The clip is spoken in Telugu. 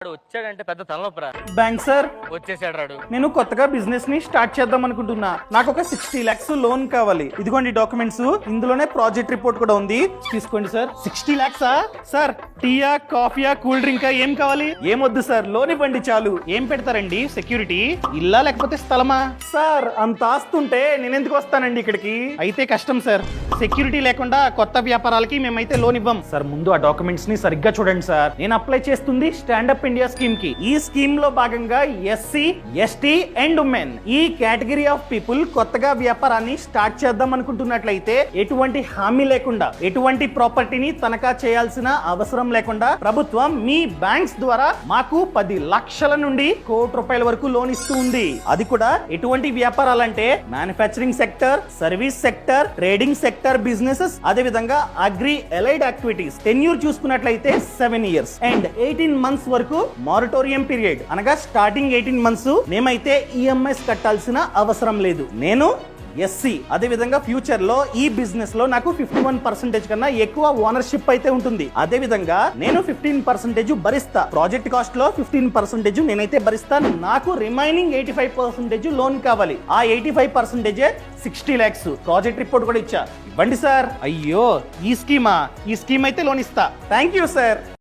వచ్చాడంటే పెద్ద తలనొప్పరా. బ్యాంక్ సార్, వచ్చేసాడు రాడు. నేను కొత్తగా బిజినెస్ ని స్టార్ట్ చేద్దాం అనుకుంటున్నా. నాకు ఒక 60 lakhs లోన్ కావాలి. ఇదిగోండి డాక్యుమెంట్స్, ఇందులోనే ప్రాజెక్ట్ రిపోర్ట్ కూడా ఉంది, తీసుకోండి సార్. 60 lakhs sir? టీయా, కాఫీయా, కూల్ డ్రింకా, ఏం కావాలి? ఏమొద్దు సార్, లోన్ ఇవ్వండి చాలు. ఏం పెడతారండి సెక్యూరిటీ? ఇల్లా లేకపోతే స్థలమా? సార్ అంత ఆస్తుంటే నేను ఎందుకు వస్తానండి ఇక్కడికి? అయితే కష్టం సార్, సెక్యూరిటీ లేకుండా కొత్త వ్యాపారాలకి మేమైతే లోన్ ఇవ్వం సార్. ముందు ఆ డాక్యుమెంట్స్ ని సరిగ్గా చూడండి సార్. నేను అప్లై చేస్తుంది స్టాండప్ ఇండియా స్కీమ్ కి. ఈ స్కీమ్ లో భాగంగా ఎస్సీ, ఎస్టీ అండ్ ఉమెన్ ఈ కేటగిరీ ఆఫ్ పీపుల్ కొత్తగా వ్యాపారాన్ని స్టార్ట్ చేద్దాం అనుకుంటున్నట్లయితే ఎటువంటి హామీ లేకుండా, ఎటువంటి ప్రాపర్టీని తనఖా చేయాల్సిన అవసరం లేకుండా ప్రభుత్వం మీ బ్యాంక్స్ ద్వారా మాకు 10 లక్షల నుండి ₹1,00,00,000 వరకు లోన్ ఇస్తూ ఉంది. అది కూడా ఎటువంటి వ్యాపారాలంటే manufacturing sector, service sector, trading sector businesses, అదే విధంగా అగ్రి ఎలైడ్ యాక్టివిటీస్. టెన్యూర్ చూసుకున్నట్లయితే 7 years అండ్ 18 months వరకు మారటోరియం పీరియడ్, అనగా స్టార్టింగ్ 18 months మేమైతే ఈఎంఐస్ కట్టాల్సిన అవసరం లేదు. నేను ఎస్సీ, అదే విధంగా ఫ్యూచర్ లో ఈ బిజినెస్ లో నాకు 51% కన్నా ఎక్కువ ఓనర్షిప్ అయితే ఉంటుంది. అదే విధంగా నేను 15% భరిస్తా. ప్రాజెక్ట్ కాస్ట్ లో 15% నేనైతే భరిస్తాను. నాకు రిమైనింగ్ 85% లోన్ కావాలి. ఆ 85% 60 lakhs. ప్రాజెక్ట్ రిపోర్ట్ కూడా ఇచ్చా. ఇవ్వండి సార్. అయ్యో, ఈ స్కీమా? ఈ స్కీమ్ అయితే లోన్ ఇస్తా. Thank you sir.